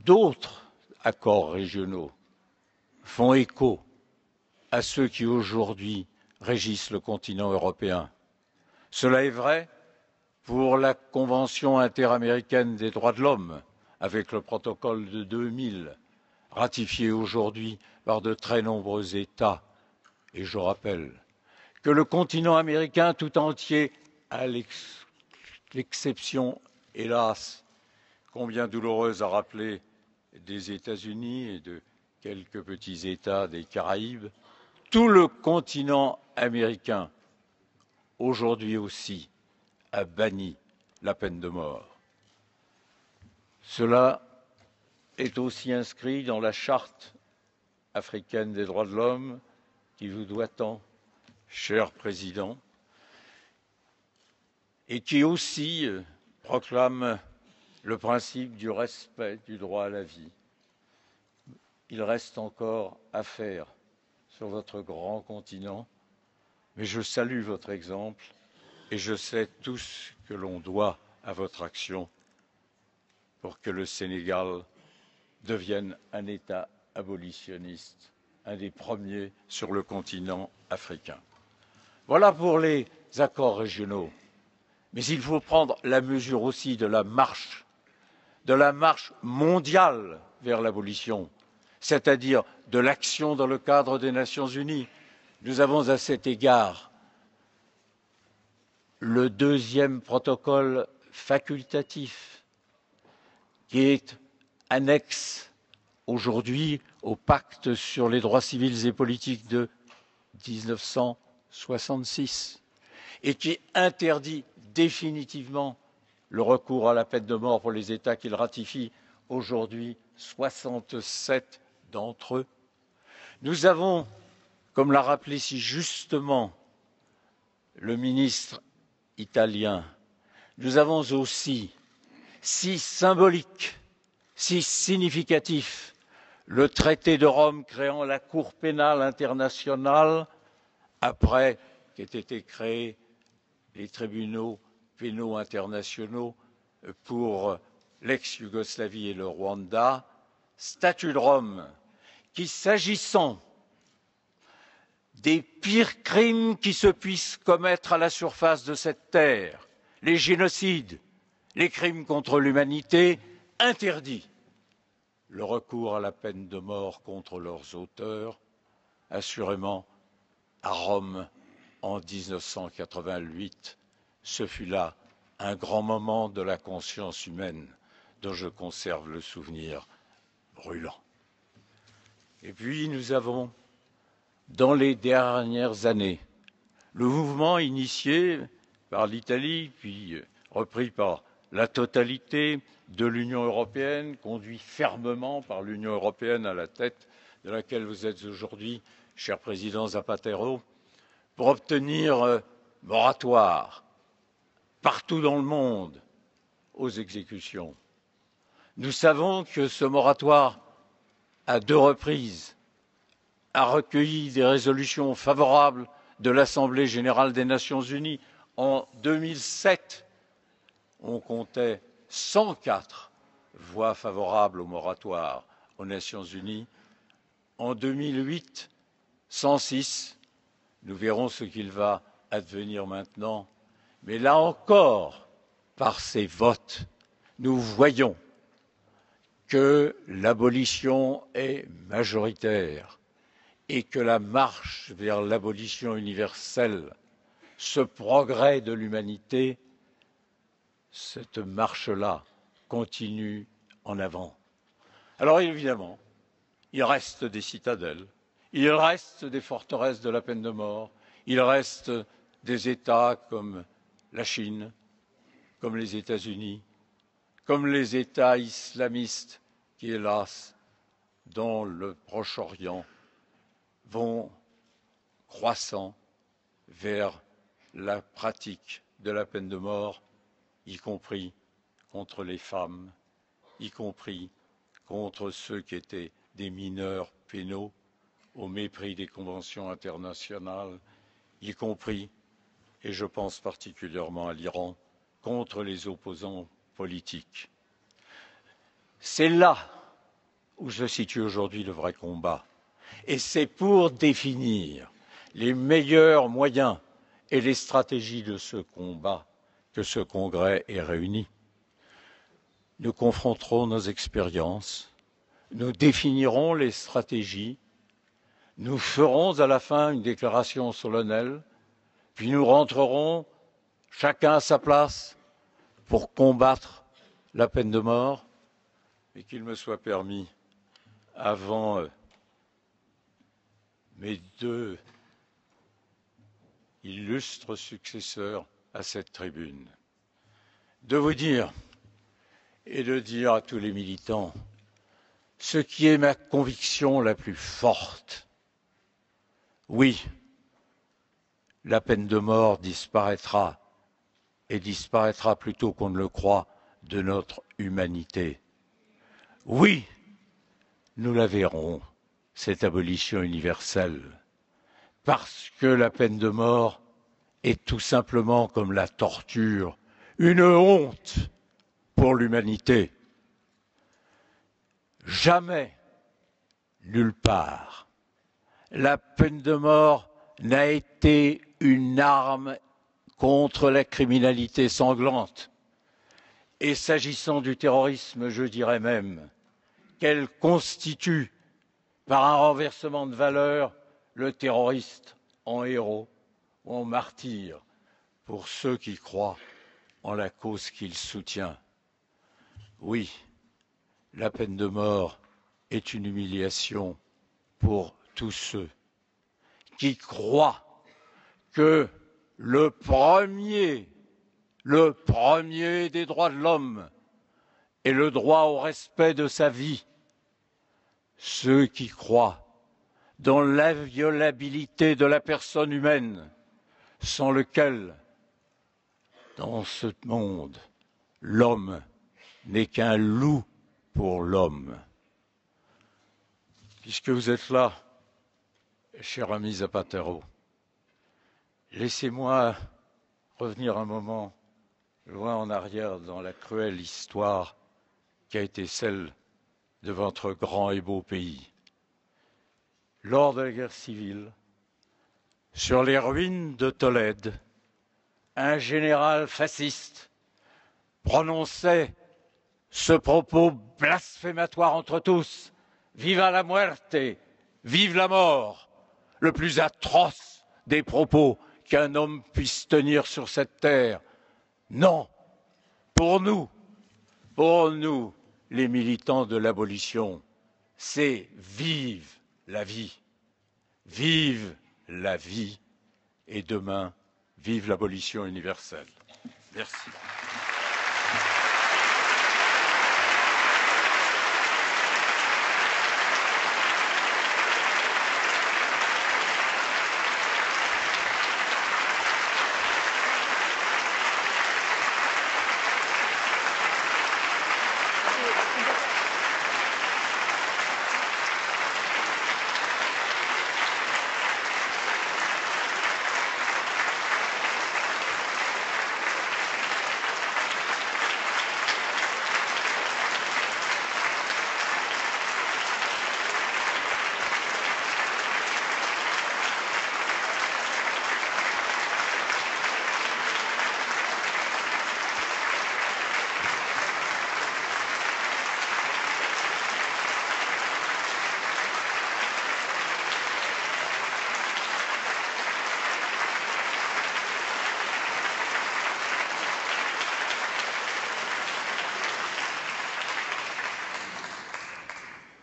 d'autres accords régionaux font écho à ceux qui aujourd'hui régissent le continent européen. Cela est vrai pour la Convention interaméricaine des droits de l'homme, avec le protocole de 2000, ratifié aujourd'hui par de très nombreux États. Et je rappelle que le continent américain tout entier, à l'exception, hélas, combien douloureuse à rappeler, des États-Unis et de quelques petits États des Caraïbes, tout le continent américain, aujourd'hui aussi, a banni la peine de mort. Cela est aussi inscrit dans la Charte africaine des droits de l'homme qui vous doit tant, cher Président, et qui aussi proclame le principe du respect du droit à la vie. Il reste encore à faire sur votre grand continent, mais je salue votre exemple et je sais tout ce que l'on doit à votre action pour que le Sénégal devienne un État abolitionniste, un des premiers sur le continent africain. Voilà pour les accords régionaux. Mais il faut prendre la mesure aussi de la marche mondiale vers l'abolition, c'est-à-dire de l'action dans le cadre des Nations unies. Nous avons à cet égard le deuxième protocole facultatif qui est annexe aujourd'hui au pacte sur les droits civils et politiques de 1966 et qui interdit définitivement le recours à la peine de mort pour les États qu'il ratifie aujourd'hui, 67 d'entre eux. Nous avons, comme l'a rappelé si justement le ministre italien, nous avons aussi, si symbolique, si significatif, le traité de Rome créant la Cour pénale internationale après qu'aient été créés les tribunaux pénaux internationaux pour l'ex-Yougoslavie et le Rwanda, statut de Rome, qui, s'agissant des pires crimes qui se puissent commettre à la surface de cette terre, les génocides, les crimes contre l'humanité, interdit le recours à la peine de mort contre leurs auteurs, assurément à Rome en 1988. Ce fut là un grand moment de la conscience humaine dont je conserve le souvenir brûlant. Et puis nous avons, dans les dernières années, le mouvement initié par l'Italie, puis repris par la totalité de l'Union européenne, conduit fermement par l'Union européenne à la tête de laquelle vous êtes aujourd'hui, cher président Zapatero, pour obtenir moratoire partout dans le monde aux exécutions. Nous savons que ce moratoire, à deux reprises, a recueilli des résolutions favorables de l'Assemblée générale des Nations unies. En 2007, on comptait 104 voix favorables au moratoire aux Nations unies. En 2008, 106. Nous verrons ce qu'il va advenir maintenant. Mais là encore, par ces votes, nous voyons que l'abolition est majoritaire et que la marche vers l'abolition universelle, ce progrès de l'humanité, cette marche-là continue en avant. Alors évidemment, il reste des citadelles, il reste des forteresses de la peine de mort, il reste des États comme la Chine, comme les États-Unis, comme les États islamistes qui, hélas, dans le Proche-Orient, vont croissant vers la pratique de la peine de mort, y compris contre les femmes, y compris contre ceux qui étaient des mineurs pénaux, au mépris des conventions internationales, y compris, et je pense particulièrement à l'Iran, contre les opposants politiques. C'est là où se situe aujourd'hui le vrai combat. Et c'est pour définir les meilleurs moyens et les stratégies de ce combat que ce congrès est réuni. Nous confronterons nos expériences, nous définirons les stratégies, nous ferons à la fin une déclaration solennelle, puis nous rentrerons chacun à sa place pour combattre la peine de mort, et qu'il me soit permis, avant mes deux illustres successeurs à cette tribune, de vous dire et de dire à tous les militants ce qui est ma conviction la plus forte. Oui, la peine de mort disparaîtra, et disparaîtra plus tôt qu'on ne le croit, de notre humanité. Oui, nous la verrons, cette abolition universelle, parce que la peine de mort est tout simplement comme la torture, une honte pour l'humanité. Jamais, nulle part, la peine de mort n'a été une arme contre la criminalité sanglante. Et s'agissant du terrorisme, je dirais même qu'elle constitue, par un renversement de valeur, le terroriste en héros ou en martyr pour ceux qui croient en la cause qu'il soutient. Oui, la peine de mort est une humiliation pour tous ceux qui croient que le premier des droits de l'homme est le droit au respect de sa vie. Ceux qui croient dans l'inviolabilité de la personne humaine, sans lequel, dans ce monde, l'homme n'est qu'un loup pour l'homme. Puisque vous êtes là, cher ami Zapatero, laissez-moi revenir un moment loin en arrière dans la cruelle histoire qui a été celle de votre grand et beau pays. Lors de la guerre civile, sur les ruines de Tolède, un général fasciste prononçait ce propos blasphématoire entre tous: Viva la muerte, vive la mort, le plus atroce des propos qu'un homme puisse tenir sur cette terre. Non, pour nous, les militants de l'abolition, c'est vive la vie, et demain, vive l'abolition universelle. Merci.